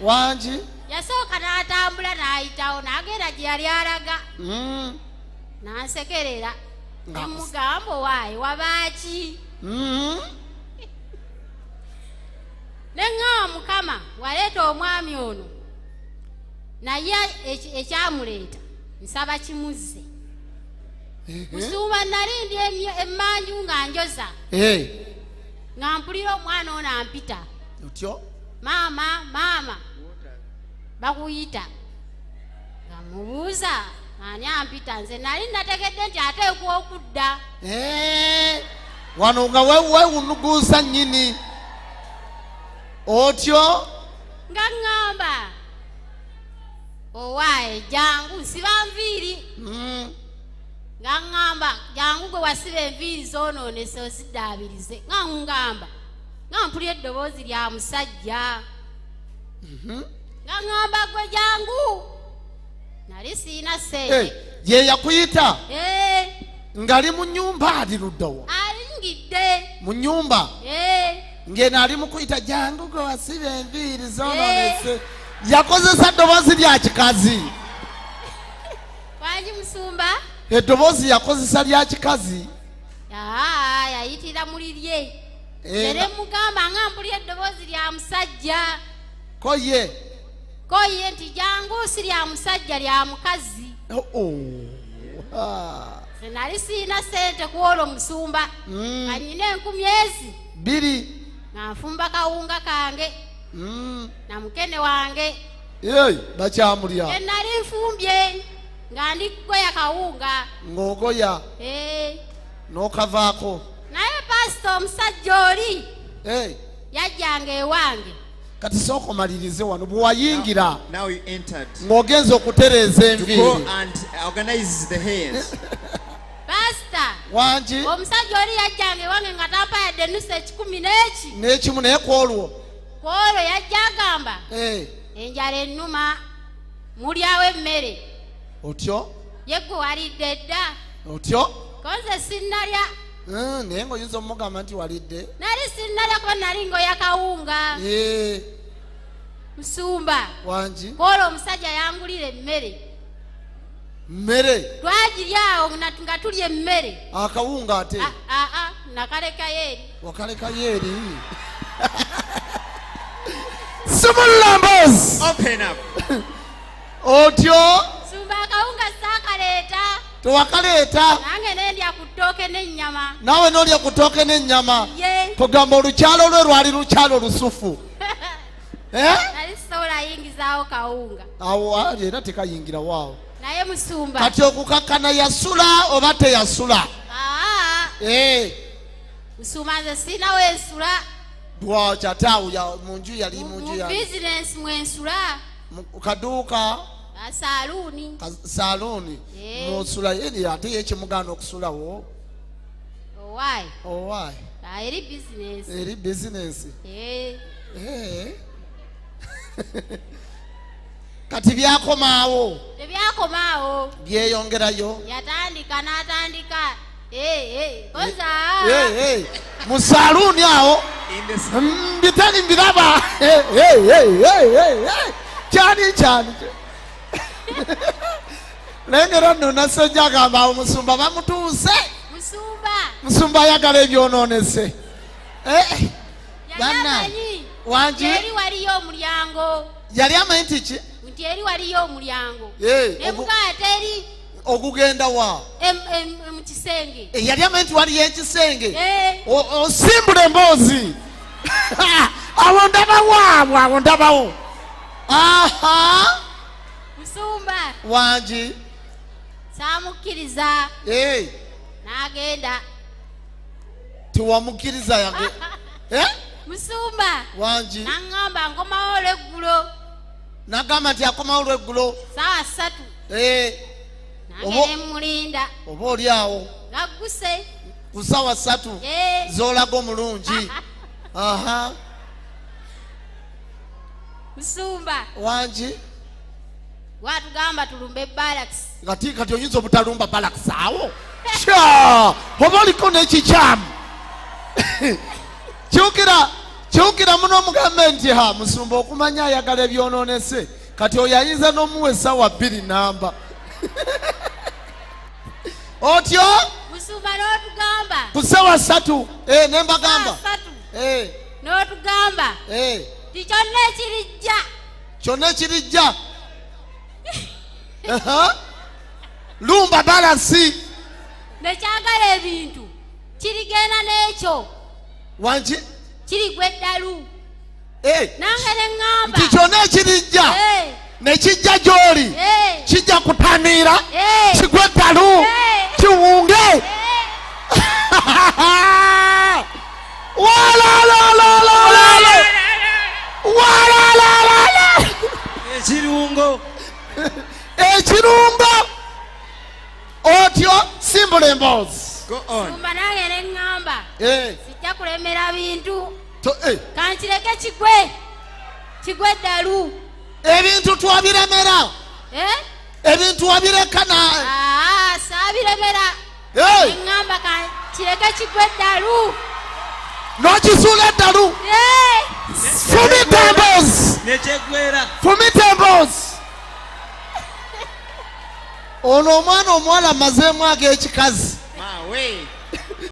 wangi yasooka n'atambula n'ayitawo n'agenda gye yali alaga n'ansekerera nemugamba owaayi wabaaki neŋŋawa mukama waleeta omwami ono naye ekyamuleeta nsaba kimuzze musumba nali ndi emmanju nga njoza nga mpulira omwana ono ampita otyo maama bakuyita nga mubuuza ani ampita nze nali nategedde nti ateekwa okudda wano nga weewunuguusa nnyini otyo nga ŋŋamba owaaye jangu nsiba nviiri nga ŋŋamba jangu gwe wasiba enviiri zoonoonese oziddaabirize nga ŋŋamba nga mpulira eddoboozi lya musajja nga ŋŋamba gwe jangu nali siina ssente ye yakuyita ng'ali mu nnyumba ali luddawa alingidde mu nnyumba ng'eno ali mu kuyita jangu gwe wasiba enviiri zoonoonese yakozesa ddoboozi lya kikazi wangi musumba eddoboozi yakozesa lya kikazi yayitira mu lirye ere mugamba nga mpulira eddoboozi lya musajja koye nti jangu si lya musajja lya mukazi nali siina ssente ku olwo musumba nga nyina 2,000 nga nfumba kawunga kange na mukene wange bakyamulya nali nfumbye nga ndi kugoya kawunga ng'ogoya n'okavaako naye pasita omusajja oli yajjanga ewange kati sooka omalirize wano bwe wayingira ng'ogenza okutereeza enviiri pasita wangi omusajja oli yajjanga ewange nga tampayadde ennusu 10 n'ekimu naye kwolwo yajja agamba enjala ennuma mulyawo emmere otyo ye gwe walidde dda otyo konze sinnalya naye ng'oyinza omugamba nti walidde nali sinnalya kuba nali ngoya kawunga musumba wangi kwolwo omusajja yangulira emmere twagiryawo nga tulya emmere akawunga ate nakalekayo eri wakalekayo eri Simulambos open up otyo sumba akawunga saakaleeta tewakaleeta nange nendya ku ttooke n'ennyama naawe n'olya ku ttooke n'ennyama togamba olukyalo lwe lwali lukyalo lusufu nali sisobola ayingizaawo kawunga awo era tekayingira waawo naye musumba kati okukakkana yasula oba teyasula musumba nze siinawo ensula bwakyataawo munju yali munju bizinesi mwensula mu kaduuka saluuni musula eri ate yekimugaana okusulawo owaayi eri bizinesi kati byakomaawo tebyakomaawo byeyongerayo yatandika n'atandika mu saluuni awo mbitali mbiraba kyani lengera nno nasajja agamba awo musumba bamutuuse musumba ayagala ebyonoonese wangi eri waliyo omulyango yali amanyi nti ki nti eri waliyo omulyango nebugaate eri ogugenda wa mu kisenge yali amanyi nti waliyo ekisenge osimbula emboozi awo ndabawo awo ndabawo musumba wangi saamukkiriza n'agenda tiwamukkiriza yange musumba wangi naŋŋamba nkomawo olweggulo nagamba nti akomawo olweggulo saawa 3 nange nemulinda oba oli awo gagguse ku saawa 3 z'olaga omulungi musumba wangi watugamba tulumbe balakisi kati oyinza obutalumba balakisi awo oba oliko n'ekikyamu kyukira kiwukira muno mugambe nti ha musumba okumanya ayagala ebyonoonese kati oyo ayinza n'omuwa essaawa 2 namba otyo musumba n'otugamba ku ssaawa 3 ne mbagamba n'otugamba ti kyonna ekirijja kyonna ekirijja lumba balansi nekyagala ebintu kirigenda n'ekyo wangi kirigwa eddalu nange neŋŋamba nti kyonna ekirijja nekijja gy'oli kijja kutamiira kigwa eddalu kiwunge ekirungo otyo simbula emboozi sumba nange neŋŋamba sijja kulemera bintu kankireke kigwe eddalu ebintu twabiremera ebintu wabireka saabiremera neŋŋamba kankireke kigwe eddalu n'okisuula eddalu fumita emboozi fumita emboozi ono omwana omuwala amazeemu ag'ekikazi